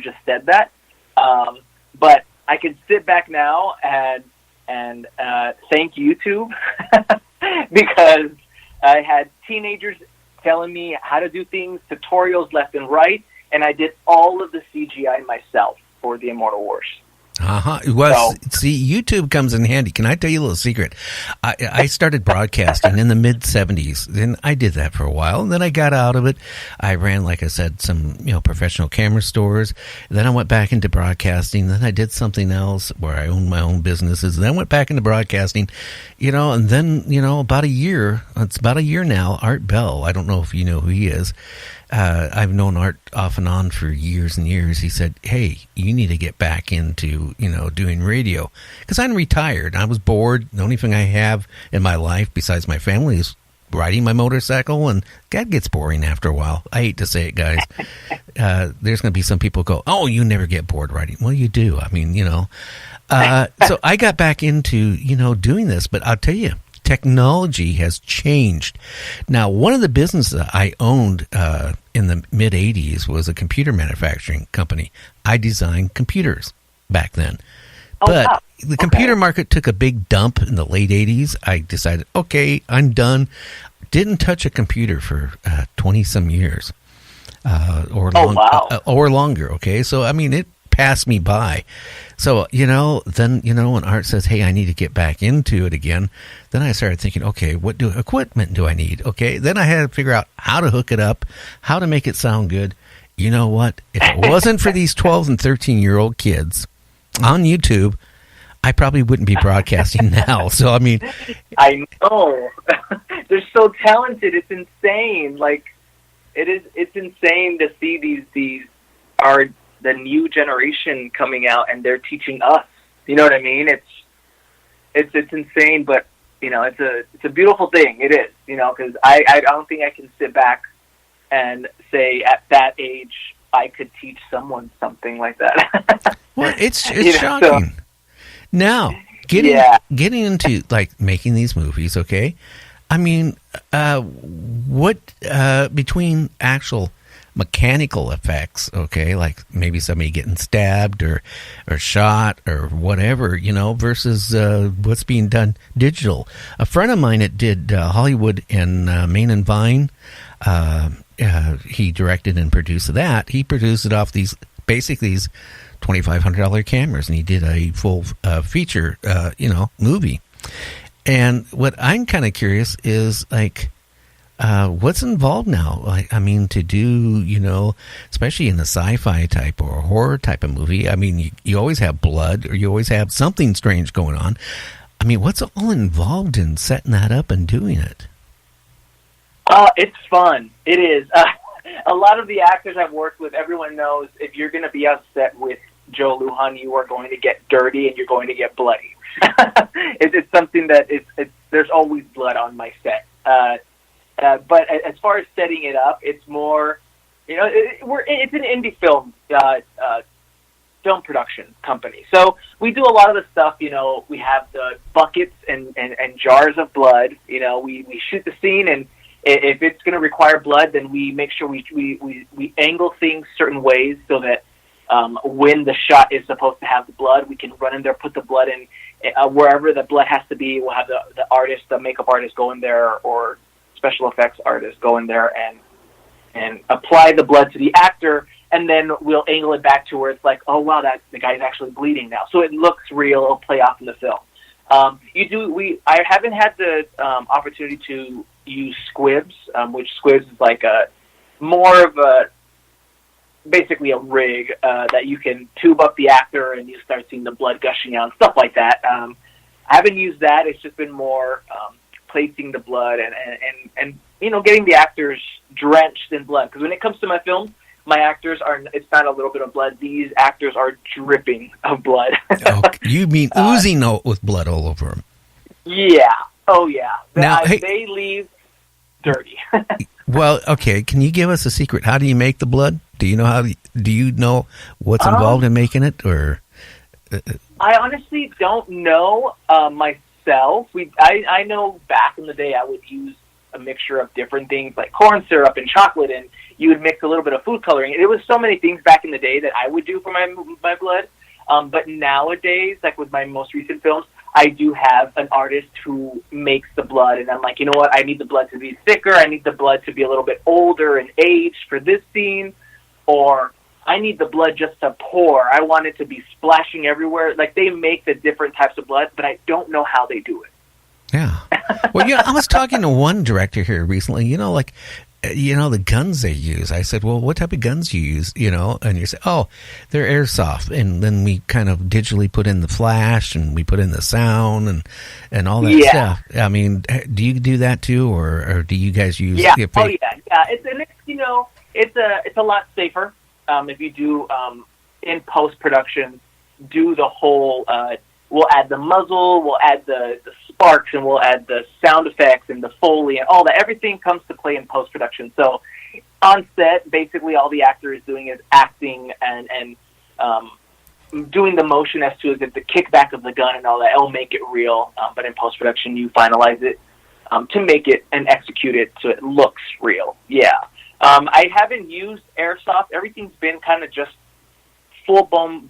just said that. But I can sit back now and thank YouTube because I had teenagers telling me how to do things, tutorials left and right, and I did all of the CGI myself for the Immortal Wars. Well, see, YouTube comes in handy. Can I tell you a little secret? I started broadcasting in the mid-'70s, and I did that for a while, and then I got out of it. I ran, like I said, some professional camera stores. Then I went back into broadcasting. Then I did something else where I owned my own businesses. Then I went back into broadcasting, and then, about a year, it's about a year now, Art Bell, I don't know if you know who he is. I've known Art off and on for years and years. He said, hey, you need to get back into, doing radio. Because I'm retired. I was bored. The only thing I have in my life besides my family is riding my motorcycle, and that gets boring after a while. I hate to say it, guys. There's going to be some people who go, oh, you never get bored riding. Well, you do. I mean, So I got back into, doing this. But I'll tell you, technology has changed. Now, one of the businesses I owned in the mid-'80s was a computer manufacturing company. I designed computers back then. But the computer market took a big dump in the late 80s. I decided, okay, I'm done. Didn't touch a computer for 20-some years or longer, okay? So, I mean, it passed me by. So, then, when Art says, hey, I need to get back into it again, then I started thinking, okay, what equipment do I need? Okay, then I had to figure out how to hook it up, how to make it sound good. You know what? If it wasn't for these 12 and 13-year-old kids on YouTube, I probably wouldn't be broadcasting now. So, I mean... I know. They're so talented. It's insane. Like, it's insane to see these are the new generation coming out, and they're teaching us. You know what I mean? It's insane, but it's a beautiful thing. It is, because I don't think I can sit back and say at that age I could teach someone something like that. Well, it's shocking. So, now, getting into like making these movies, okay? I mean, what between actual mechanical effects, okay, like maybe somebody getting stabbed or shot or whatever, versus what's being done digital. A friend of mine that did Hollywood and Main and Vine, he directed and produced that. He produced it off these $2,500 cameras, and he did a full feature, movie. And what I'm kind of curious is like, what's involved now? Like, I mean, to do, especially in a sci-fi type or a horror type of movie, I mean, you always have blood or you always have something strange going on. I mean, what's all involved in setting that up and doing it? It's fun. It is. A lot of the actors I've worked with, everyone knows if you're going to be on set with Joe-Lujan, you are going to get dirty and you're going to get bloody. It's something that there's always blood on my set. But as far as setting it up, it's more, it's an indie film production company. So we do a lot of the stuff, we have the buckets and jars of blood. We shoot the scene, and if it's going to require blood, then we make sure we angle things certain ways so that when the shot is supposed to have the blood, we can run in there, put the blood in wherever the blood has to be. We'll have the artist, the makeup artist go in there, or special effects artists go in there and apply the blood to the actor, and then we'll angle it back to where it's like, oh wow, the guy's actually bleeding now, so it looks real. It'll play off in the film. I haven't had the opportunity to use squibs, which squibs is like more of basically a rig that you can tube up the actor and you start seeing the blood gushing out and stuff like that. I haven't used that. It's just been more placing the blood and getting the actors drenched in blood. Because when it comes to my films, my actors it's not a little bit of blood. These actors are dripping of blood. Oh, you mean oozing with blood all over them? Yeah. Oh, yeah. Now, they leave dirty. Well, okay. Can you give us a secret? How do you make the blood? Do you know what's involved in making it, or? I honestly don't know myself. I know back in the day I would use a mixture of different things like corn syrup and chocolate, and you would mix a little bit of food coloring. It was so many things back in the day that I would do for my blood. But nowadays, like with my most recent films, I do have an artist who makes the blood, and I'm like, you know what? I need the blood to be thicker. I need the blood to be a little bit older and aged for this scene, or I need the blood just to pour. I want it to be splashing everywhere. Like, they make the different types of blood, but I don't know how they do it. Yeah. Well, I was talking to one director here recently, the guns they use. I said, well, what type of guns you use, And you say, oh, they're airsoft. And then we kind of digitally put in the flash and we put in the sound and all that stuff. I mean, do you do that too, or do you guys use? Yeah. Oh, yeah. It's a lot safer if you do in post production. Do the whole. We'll add the muzzle, we'll add the sparks, and we'll add the sound effects and the Foley and all that. Everything comes to play in post-production. So on set, basically all the actor is doing is acting and doing the motion as to the kickback of the gun and all that. It'll make it real. But in post-production, you finalize it to make it and execute it so it looks real. Yeah. I haven't used airsoft. Everything's been kind of just full-blown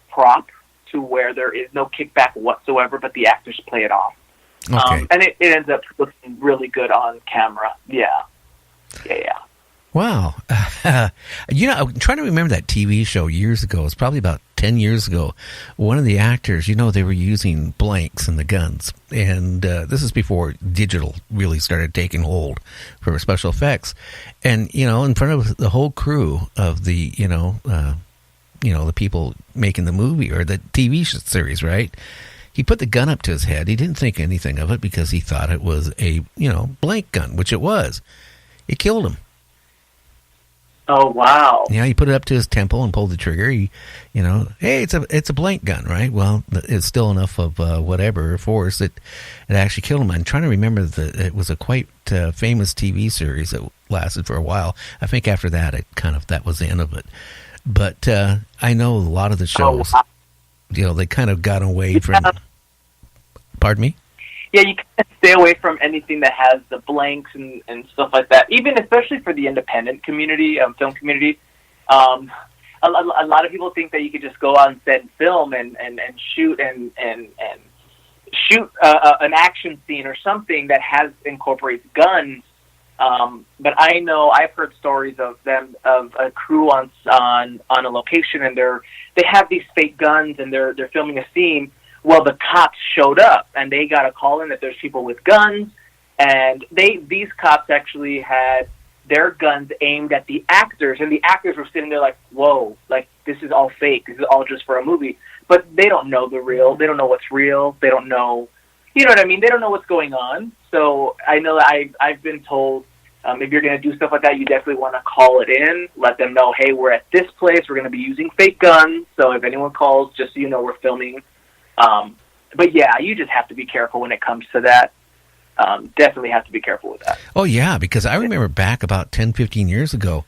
prop, to where there is no kickback whatsoever, but the actors play it off. Okay. And it ends up looking really good on camera. Yeah. Wow. I'm trying to remember that TV show years ago. It was probably about 10 years ago. One of the actors, they were using blanks in the guns. And this is before digital really started taking hold for special effects. And, in front of the whole crew of the, the people making the movie or the TV series, right? He put the gun up to his head. He didn't think anything of it because he thought it was a, blank gun, which it was. It killed him. Oh, wow. Yeah, he put it up to his temple and pulled the trigger. Hey, it's a blank gun, right? Well, it's still enough of whatever force that it actually killed him. I'm trying to remember that it was a quite famous TV series that lasted for a while. I think after that, that was the end of it. But I know a lot of the shows, they kind of got away from... Pardon me? Yeah, you can stay away from anything that has the blanks and stuff like that. Even especially for the independent community, film community. A lot of people think that you could just go on set and film and shoot and shoot an action scene or something that incorporates guns. But I know I've heard stories of a crew on a location, and they have these fake guns, and they're filming a scene. Well, the cops showed up, and they got a call in that there's people with guns, and these cops actually had their guns aimed at the actors, and the actors were sitting there like, whoa, like, this is all fake. This is all just for a movie. But they don't know the real. They don't know what's real. They don't know, you know what I mean? They don't know what's going on. So I know that I've been told, if you're going to do stuff like that, you definitely want to call it in, let them know, hey, we're at this place. We're going to be using fake guns. So if anyone calls, just so you know, we're filming. But yeah, you just have to be careful when it comes to that. Definitely have to be careful with that. Oh, yeah, because I remember back about 10, 15 years ago,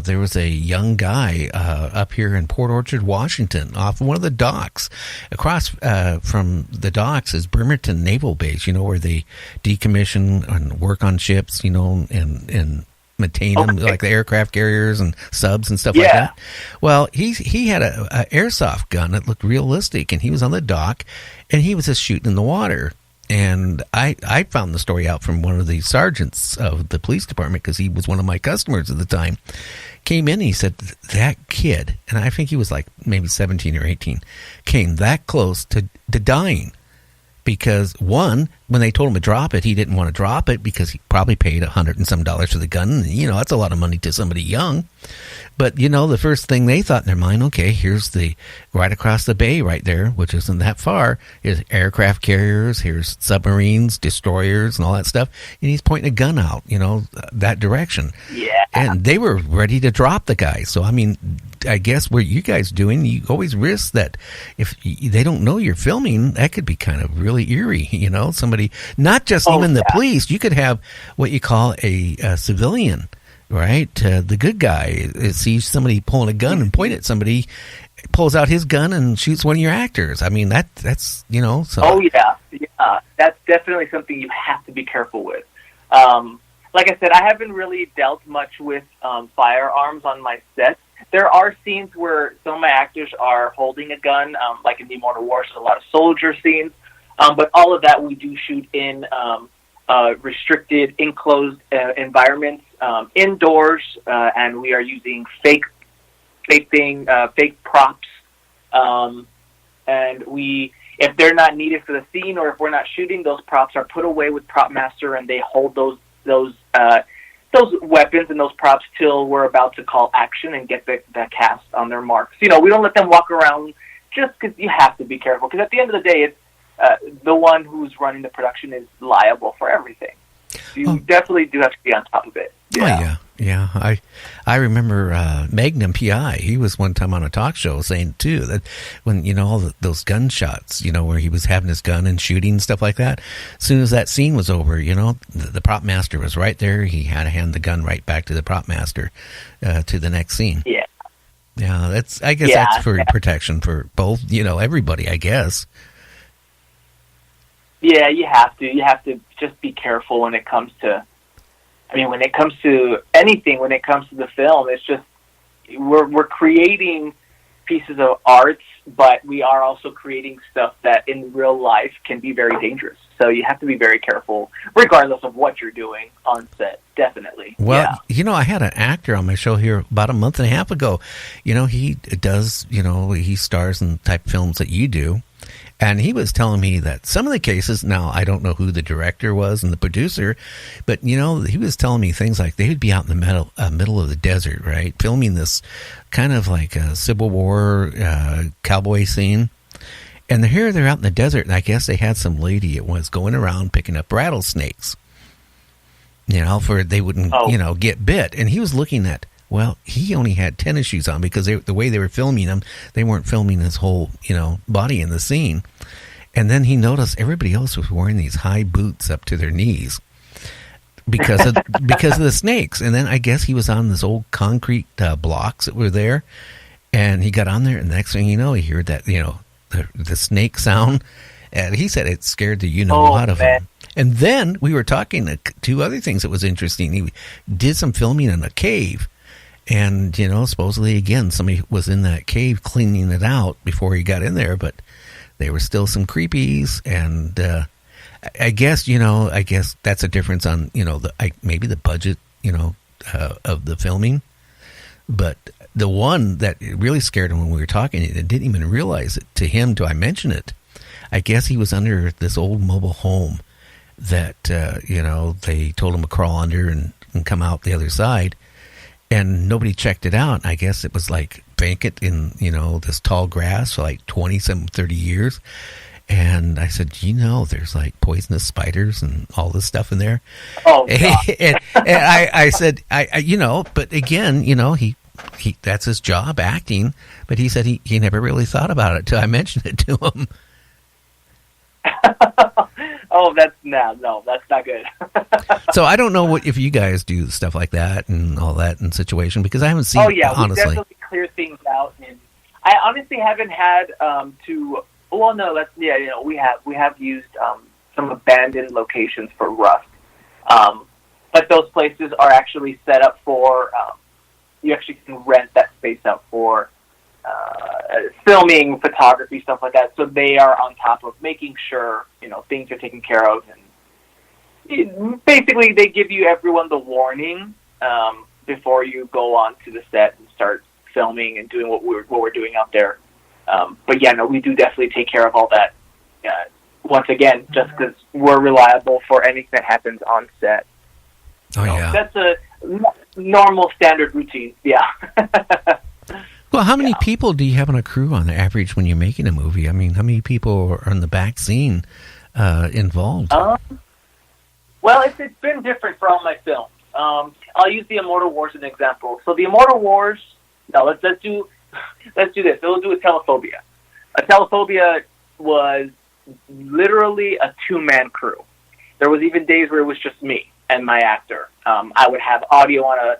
there was a young guy up here in Port Orchard, Washington, off one of the docks. Across from the docks is Bremerton Naval Base, where they decommission and work on ships, and maintain them, like the aircraft carriers and subs and stuff like that. Well, he had a airsoft gun that looked realistic, and he was on the dock, and he was just shooting in the water. And I found the story out from one of the sergeants of the police department, because he was one of my customers at the time. Came in and he said, that kid, and I think he was like maybe 17 or 18, came that close to dying. Because, one, when they told him to drop it, he didn't want to drop it because he probably paid $100 and some for the gun. And, that's a lot of money to somebody young. But, the first thing they thought in their mind, okay, here's right across the bay right there, which isn't that far, is aircraft carriers, here's submarines, destroyers, and all that stuff. And he's pointing a gun out, that direction. Yeah. And they were ready to drop the guy. So, I guess what you guys doing, you always risk that if they don't know you're filming, that could be kind of really eerie, somebody, not just even the police, you could have what you call a civilian right? The good guy sees somebody pulling a gun and point at somebody, pulls out his gun and shoots one of your actors. I mean, that's So. Oh yeah, that's definitely something you have to be careful with. Like I said, I haven't really dealt much with firearms on my set. There are scenes where some of my actors are holding a gun, like in the Immortal Wars, there's a lot of soldier scenes. But all of that we do shoot in restricted, enclosed environments, indoors, and we are using fake props. And if they're not needed for the scene, or if we're not shooting, those props are put away with Prop Master, and they hold those weapons and those props till we're about to call action and get the cast on their marks. We don't let them walk around, just because you have to be careful. Because at the end of the day, it's the one who's running the production is liable for everything. You definitely do have to be on top of it. Yeah. Oh, yeah. I remember Magnum P.I. He was one time on a talk show saying, too, that when, all those gunshots, where he was having his gun and shooting and stuff like that, as soon as that scene was over, the prop master was right there. He had to hand the gun right back to the prop master to the next scene. Yeah. Yeah, that's for protection for both, everybody, I guess. Yeah, you have to. You have to just be careful when it comes to, when it comes to anything, when it comes to the film, it's just, we're creating pieces of art, but we are also creating stuff that in real life can be very dangerous. So you have to be very careful, regardless of what you're doing on set, definitely. Well, I had an actor on my show here about a month and a half ago. He does, he stars in the type of films that you do. And he was telling me that some of the cases, now I don't know who the director was and the producer, but, he was telling me things like they would be out in the middle of the desert, right, filming this kind of like a Civil War cowboy scene. And they're out in the desert, and I guess they had some lady that was going around picking up rattlesnakes, for they wouldn't, get bit. And he was looking at, well, he only had tennis shoes on because the way they were filming him, they weren't filming his whole, body in the scene. And then he noticed everybody else was wearing these high boots up to their knees because of the snakes. And then I guess he was on this old concrete blocks that were there, and he got on there, and the next thing you know, he heard that, the snake sound, and he said it scared the out of him. And then we were talking two other things that was interesting. He did some filming in a cave. And, supposedly, again, somebody was in that cave cleaning it out before he got in there, but there were still some creepies. And I guess that's a difference on, maybe the budget, of the filming. But the one that really scared him when we were talking, and didn't even realize it to him till I mentioned it, I guess he was under this old mobile home that, they told him to crawl under and come out the other side. And nobody checked it out. I guess it was like vacant in, this tall grass for like 30 years. And I said, there's like poisonous spiders and all this stuff in there. Oh, God. and I said, but again, he that's his job, acting. But he said he never really thought about it till I mentioned it to him. Oh, that's not good. So I don't know if you guys do stuff like that and all that in situation, because I haven't seen. Oh yeah, honestly. We definitely clear things out, and I honestly haven't had to. Well, no, we have used some abandoned locations for rust, but those places are actually set up for. You actually can rent that space out for filming, photography, stuff like that. So they are on top of making sure things are taken care of, and basically they give everyone the warning before you go on to the set and start filming and doing what we're doing out there. But yeah, no, we do definitely take care of all that. Once again, just because we're reliable for anything that happens on set. Oh yeah, that's a normal standard routine. Yeah. Well, how many people do you have on a crew on the average when you're making a movie? I mean, how many people are in the back scene involved? Well, it's been different for all my films. I'll use the Immortal Wars as an example. So the Immortal Wars. No, let's do this. We'll do a Telephobia. A Telephobia was literally a 2-man crew. There was even days where it was just me and my actor. I would have audio on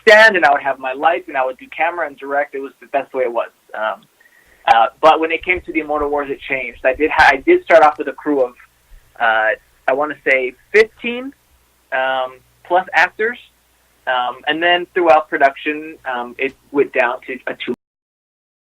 stand, and I would have my lights, and I would do camera and direct. It was the best way it was. But when it came to the Immortal Wars, it changed. I did start off with a crew of, I want to say 15 plus actors, and then throughout production, it went down to a 2